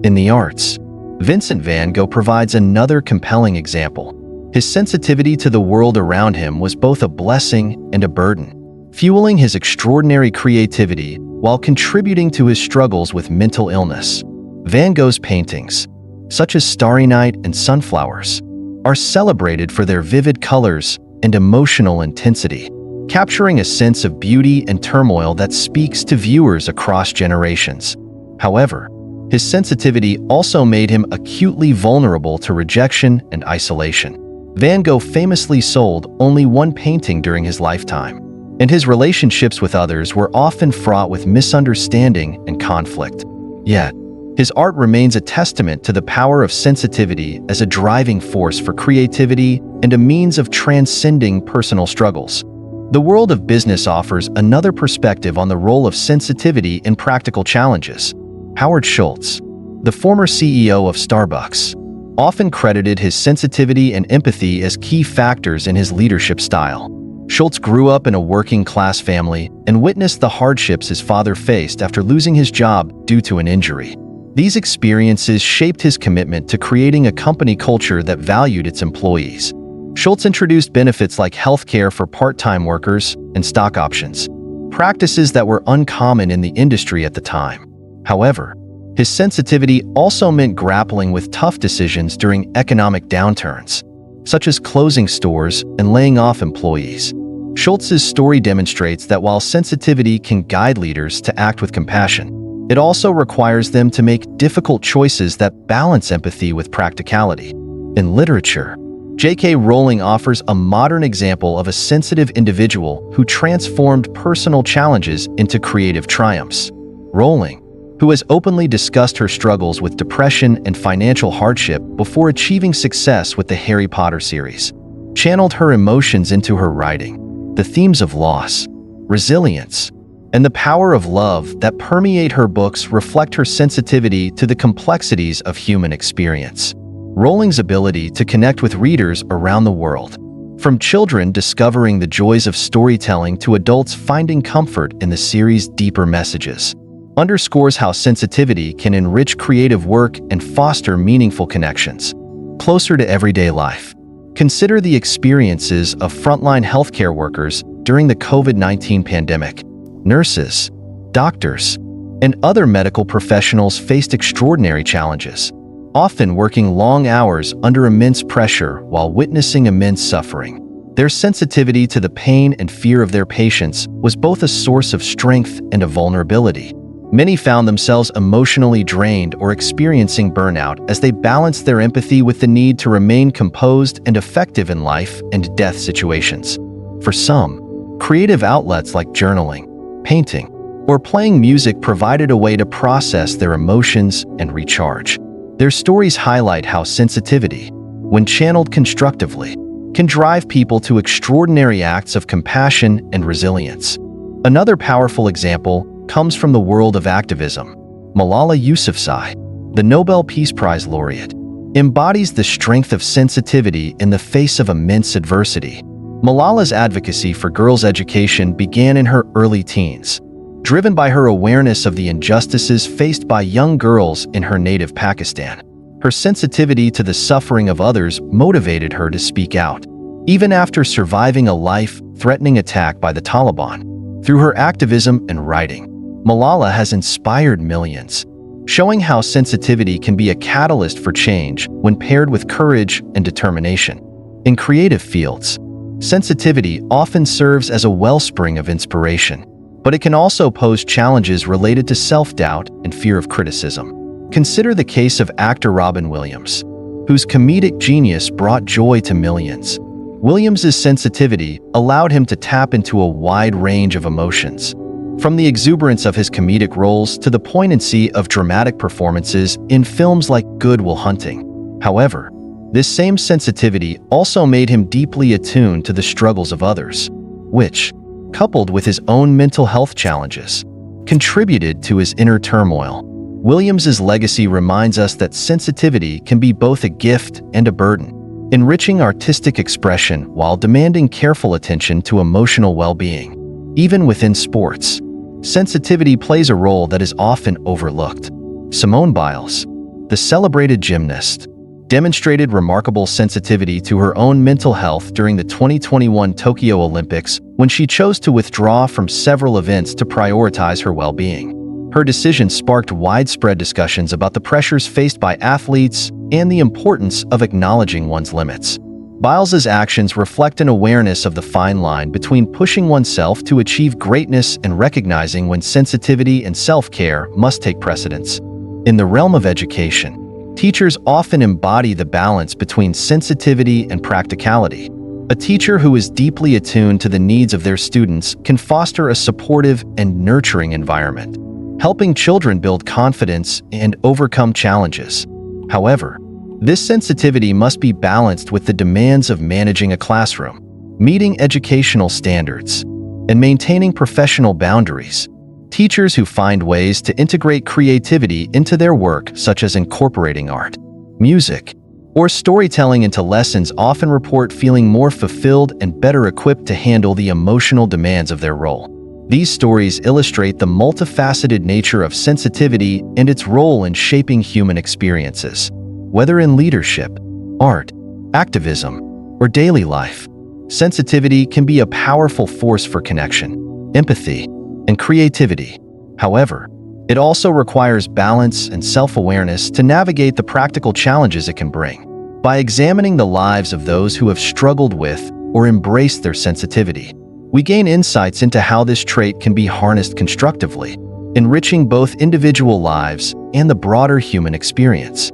In the arts, Vincent van Gogh provides another compelling example. His sensitivity to the world around him was both a blessing and a burden, fueling his extraordinary creativity while contributing to his struggles with mental illness. Van Gogh's paintings, such as Starry Night and Sunflowers, are celebrated for their vivid colors and emotional intensity, capturing a sense of beauty and turmoil that speaks to viewers across generations. However, his sensitivity also made him acutely vulnerable to rejection and isolation. Van Gogh famously sold only one painting during his lifetime, and his relationships with others were often fraught with misunderstanding and conflict. Yet, his art remains a testament to the power of sensitivity as a driving force for creativity and a means of transcending personal struggles. The world of business offers another perspective on the role of sensitivity in practical challenges. Howard Schultz, the former CEO of Starbucks, often credited his sensitivity and empathy as key factors in his leadership style. Schultz grew up in a working-class family and witnessed the hardships his father faced after losing his job due to an injury. These experiences shaped his commitment to creating a company culture that valued its employees. Schultz introduced benefits like health care for part-time workers and stock options, practices that were uncommon in the industry at the time. However, his sensitivity also meant grappling with tough decisions during economic downturns, such as closing stores and laying off employees. Schultz's story demonstrates that while sensitivity can guide leaders to act with compassion, it also requires them to make difficult choices that balance empathy with practicality. In literature, J.K. Rowling offers a modern example of a sensitive individual who transformed personal challenges into creative triumphs. Rowling, who has openly discussed her struggles with depression and financial hardship before achieving success with the Harry Potter series, channeled her emotions into her writing. The themes of loss, resilience, and the power of love that permeate her books reflect her sensitivity to the complexities of human experience. Rowling's ability to connect with readers around the world, from children discovering the joys of storytelling to adults finding comfort in the series' deeper messages, underscores how sensitivity can enrich creative work and foster meaningful connections closer to everyday life. Consider the experiences of frontline healthcare workers during the COVID-19 pandemic. Nurses, doctors, and other medical professionals faced extraordinary challenges, often working long hours under immense pressure while witnessing immense suffering. Their sensitivity to the pain and fear of their patients was both a source of strength and a vulnerability. Many found themselves emotionally drained or experiencing burnout as they balanced their empathy with the need to remain composed and effective in life and death situations. For some, creative outlets like journaling, painting, or playing music provided a way to process their emotions and recharge. Their stories highlight how sensitivity, when channeled constructively, can drive people to extraordinary acts of compassion and resilience. Another powerful example comes from the world of activism. Malala Yousafzai, the Nobel Peace Prize laureate, embodies the strength of sensitivity in the face of immense adversity. Malala's advocacy for girls' education began in her early teens, driven by her awareness of the injustices faced by young girls in her native Pakistan. Her sensitivity to the suffering of others motivated her to speak out, even after surviving a life-threatening attack by the Taliban. Through her activism and writing, Malala has inspired millions, showing how sensitivity can be a catalyst for change when paired with courage and determination. In creative fields, sensitivity often serves as a wellspring of inspiration, but it can also pose challenges related to self-doubt and fear of criticism. Consider the case of actor Robin Williams, whose comedic genius brought joy to millions. Williams's sensitivity allowed him to tap into a wide range of emotions, from the exuberance of his comedic roles to the poignancy of dramatic performances in films like Good Will Hunting. However, this same sensitivity also made him deeply attuned to the struggles of others, which, coupled with his own mental health challenges, contributed to his inner turmoil. Williams's legacy reminds us that sensitivity can be both a gift and a burden, enriching artistic expression while demanding careful attention to emotional well-being. Even within sports, sensitivity plays a role that is often overlooked. Simone Biles, the celebrated gymnast, demonstrated remarkable sensitivity to her own mental health during the 2021 Tokyo Olympics when she chose to withdraw from several events to prioritize her well-being. Her decision sparked widespread discussions about the pressures faced by athletes and the importance of acknowledging one's limits. Biles's actions reflect an awareness of the fine line between pushing oneself to achieve greatness and recognizing when sensitivity and self-care must take precedence. In the realm of education, teachers often embody the balance between sensitivity and practicality. A teacher who is deeply attuned to the needs of their students can foster a supportive and nurturing environment, helping children build confidence and overcome challenges. However, this sensitivity must be balanced with the demands of managing a classroom, meeting educational standards, and maintaining professional boundaries. Teachers who find ways to integrate creativity into their work, such as incorporating art, music, or storytelling into lessons, often report feeling more fulfilled and better equipped to handle the emotional demands of their role. These stories illustrate the multifaceted nature of sensitivity and its role in shaping human experiences. Whether in leadership, art, activism, or daily life, sensitivity can be a powerful force for connection, empathy, and creativity. However, it also requires balance and self-awareness to navigate the practical challenges it can bring. By examining the lives of those who have struggled with or embraced their sensitivity, we gain insights into how this trait can be harnessed constructively, enriching both individual lives and the broader human experience.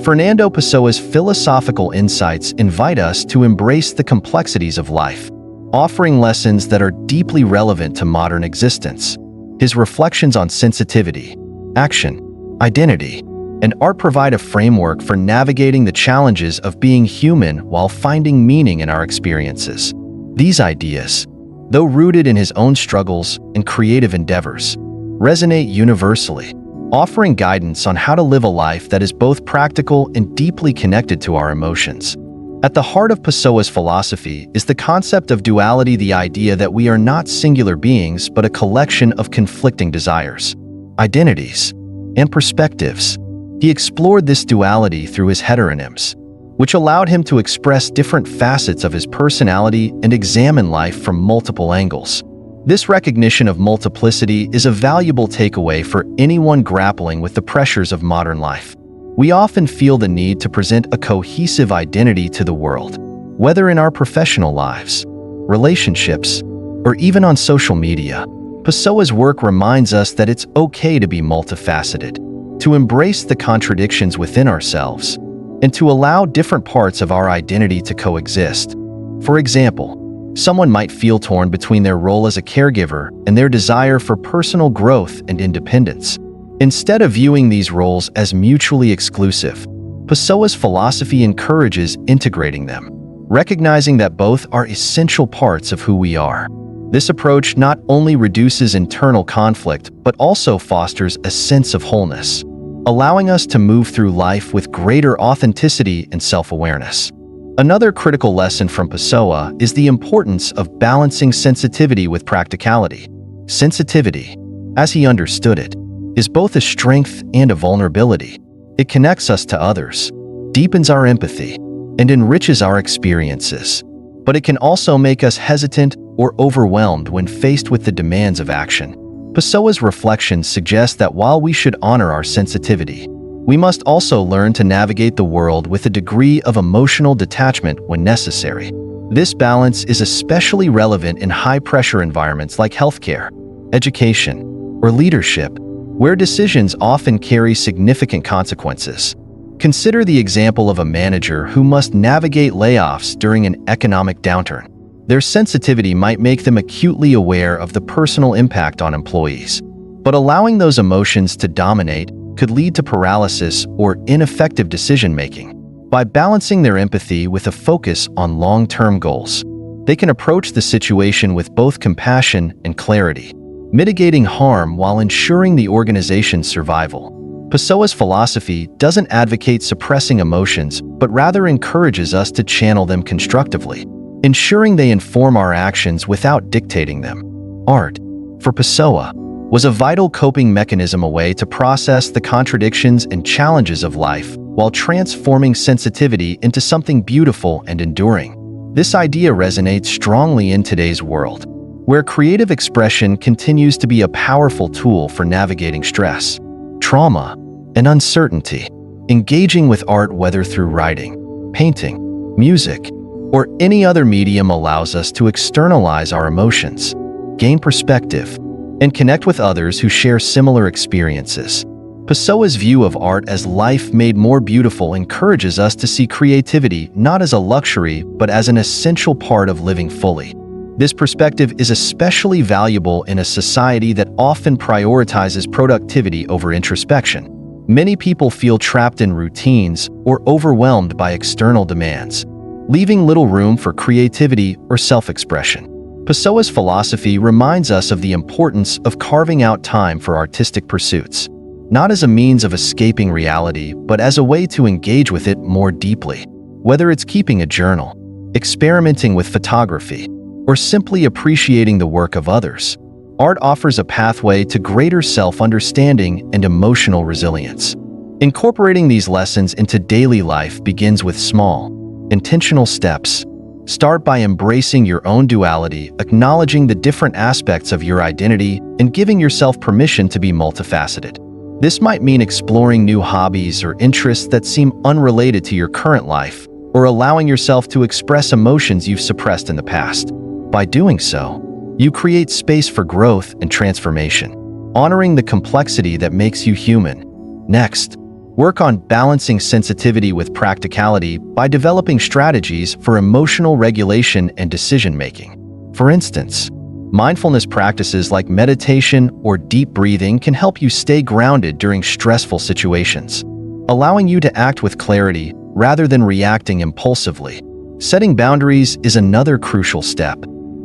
Fernando Pessoa's philosophical insights invite us to embrace the complexities of life, offering lessons that are deeply relevant to modern existence. His reflections on sensitivity, action, identity, and art provide a framework for navigating the challenges of being human while finding meaning in our experiences. These ideas, though rooted in his own struggles and creative endeavors, resonate universally, offering guidance on how to live a life that is both practical and deeply connected to our emotions. At the heart of Pessoa's philosophy is the concept of duality, the idea that we are not singular beings but a collection of conflicting desires, identities, and perspectives. He explored this duality through his heteronyms, which allowed him to express different facets of his personality and examine life from multiple angles. This recognition of multiplicity is a valuable takeaway for anyone grappling with the pressures of modern life. We often feel the need to present a cohesive identity to the world, whether in our professional lives, relationships, or even on social media. Pessoa's work reminds us that it's okay to be multifaceted, to embrace the contradictions within ourselves, and to allow different parts of our identity to coexist. For example, someone might feel torn between their role as a caregiver and their desire for personal growth and independence. Instead of viewing these roles as mutually exclusive, Pessoa's philosophy encourages integrating them, recognizing that both are essential parts of who we are. This approach not only reduces internal conflict but also fosters a sense of wholeness, allowing us to move through life with greater authenticity and self-awareness. Another critical lesson from Pessoa is the importance of balancing sensitivity with practicality. Sensitivity, as he understood it, is both a strength and a vulnerability. It connects us to others, deepens our empathy, and enriches our experiences. But it can also make us hesitant or overwhelmed when faced with the demands of action. Pessoa's reflections suggest that while we should honor our sensitivity, we must also learn to navigate the world with a degree of emotional detachment when necessary. This balance is especially relevant in high-pressure environments like healthcare, education, or leadership, where decisions often carry significant consequences. Consider the example of a manager who must navigate layoffs during an economic downturn. Their sensitivity might make them acutely aware of the personal impact on employees. But allowing those emotions to dominate could lead to paralysis or ineffective decision-making. By balancing their empathy with a focus on long-term goals, they can approach the situation with both compassion and clarity, mitigating harm while ensuring the organization's survival. Pessoa's philosophy doesn't advocate suppressing emotions, but rather encourages us to channel them constructively, ensuring they inform our actions without dictating them. Art, for Pessoa, was a vital coping mechanism, a way to process the contradictions and challenges of life while transforming sensitivity into something beautiful and enduring. This idea resonates strongly in today's world, where creative expression continues to be a powerful tool for navigating stress, trauma, and uncertainty. Engaging with art, whether through writing, painting, music, or any other medium, allows us to externalize our emotions, gain perspective, and connect with others who share similar experiences. Pessoa's view of art as life made more beautiful encourages us to see creativity not as a luxury but as an essential part of living fully. This perspective is especially valuable in a society that often prioritizes productivity over introspection. Many people feel trapped in routines or overwhelmed by external demands, leaving little room for creativity or self-expression. Pessoa's philosophy reminds us of the importance of carving out time for artistic pursuits, not as a means of escaping reality, but as a way to engage with it more deeply. Whether it's keeping a journal, experimenting with photography, or simply appreciating the work of others, art offers a pathway to greater self-understanding and emotional resilience. Incorporating these lessons into daily life begins with small, intentional steps. Start by embracing your own duality, acknowledging the different aspects of your identity, and giving yourself permission to be multifaceted. This might mean exploring new hobbies or interests that seem unrelated to your current life, or allowing yourself to express emotions you've suppressed in the past. By doing so, you create space for growth and transformation, honoring the complexity that makes you human. Next, work on balancing sensitivity with practicality by developing strategies for emotional regulation and decision-making. For instance, mindfulness practices like meditation or deep breathing can help you stay grounded during stressful situations, allowing you to act with clarity rather than reacting impulsively. Setting boundaries is another crucial step,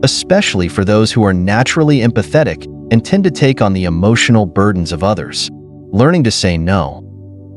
especially for those who are naturally empathetic and tend to take on the emotional burdens of others. Learning to say no,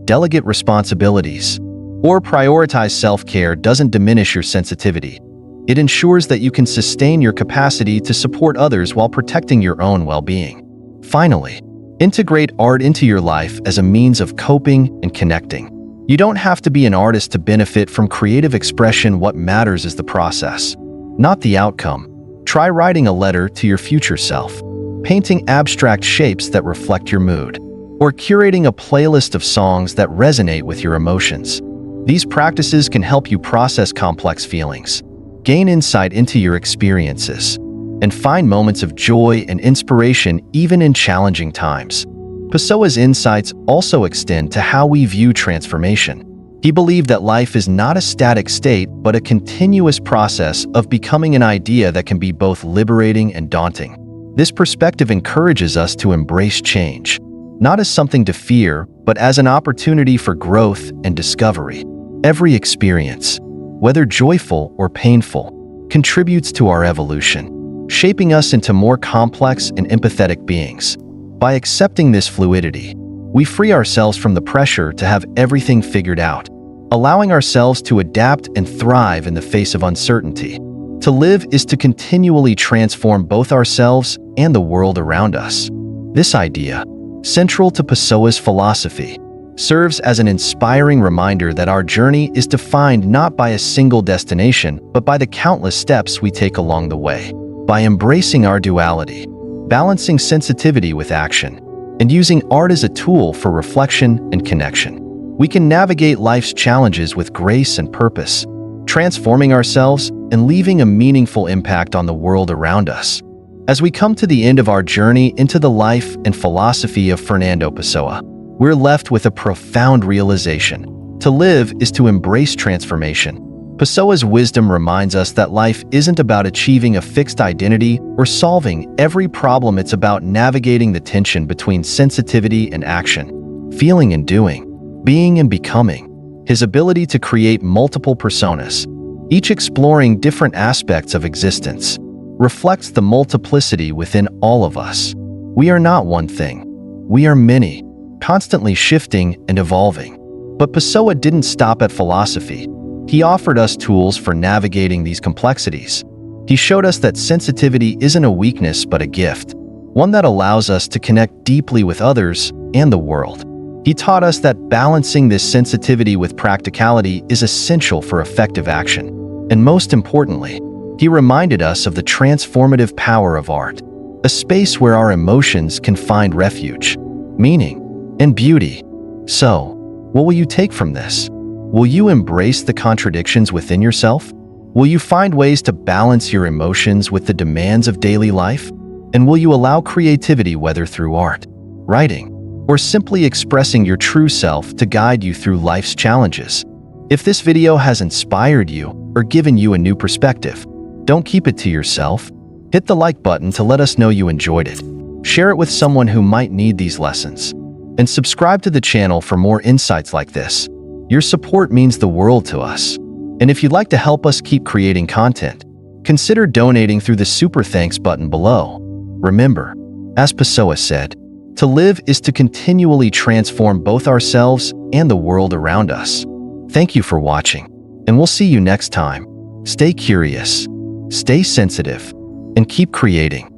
delegate responsibilities, or prioritize self-care doesn't diminish your sensitivity. It ensures that you can sustain your capacity to support others while protecting your own well-being. Finally, integrate art into your life as a means of coping and connecting. You don't have to be an artist to benefit from creative expression. What matters is the process, not the outcome. Try writing a letter to your future self, painting abstract shapes that reflect your mood, or curating a playlist of songs that resonate with your emotions. These practices can help you process complex feelings, gain insight into your experiences, and find moments of joy and inspiration even in challenging times. Pessoa's insights also extend to how we view transformation. He believed that life is not a static state, but a continuous process of becoming, an idea that can be both liberating and daunting. This perspective encourages us to embrace change, not as something to fear, but as an opportunity for growth and discovery. Every experience, whether joyful or painful, contributes to our evolution, shaping us into more complex and empathetic beings. By accepting this fluidity, we free ourselves from the pressure to have everything figured out, allowing ourselves to adapt and thrive in the face of uncertainty. To live is to continually transform both ourselves and the world around us. This idea, central to Pessoa's philosophy, serves as an inspiring reminder that our journey is defined not by a single destination, but by the countless steps we take along the way. By embracing our duality, balancing sensitivity with action, and using art as a tool for reflection and connection, we can navigate life's challenges with grace and purpose, transforming ourselves and leaving a meaningful impact on the world around us. As we come to the end of our journey into the life and philosophy of Fernando Pessoa, we're left with a profound realization. To live is to embrace transformation. Pessoa's wisdom reminds us that life isn't about achieving a fixed identity or solving every problem. It's about navigating the tension between sensitivity and action, feeling and doing, being and becoming. His ability to create multiple personas, each exploring different aspects of existence, reflects the multiplicity within all of us. We are not one thing. We are many, constantly shifting and evolving. But Pessoa didn't stop at philosophy. He offered us tools for navigating these complexities. He showed us that sensitivity isn't a weakness but a gift, one that allows us to connect deeply with others and the world. He taught us that balancing this sensitivity with practicality is essential for effective action. And most importantly, he reminded us of the transformative power of art, a space where our emotions can find refuge, meaning, and beauty. So, what will you take from this? Will you embrace the contradictions within yourself? Will you find ways to balance your emotions with the demands of daily life? And will you allow creativity, whether through art, writing, or simply expressing your true self, to guide you through life's challenges? If this video has inspired you or given you a new perspective, don't keep it to yourself. Hit the like button to let us know you enjoyed it. Share it with someone who might need these lessons. And subscribe to the channel for more insights like this. Your support means the world to us. And if you'd like to help us keep creating content, consider donating through the Super Thanks button below. Remember, as Pessoa said, to live is to continually transform both ourselves and the world around us. Thank you for watching, and we'll see you next time. Stay curious, stay sensitive, and keep creating.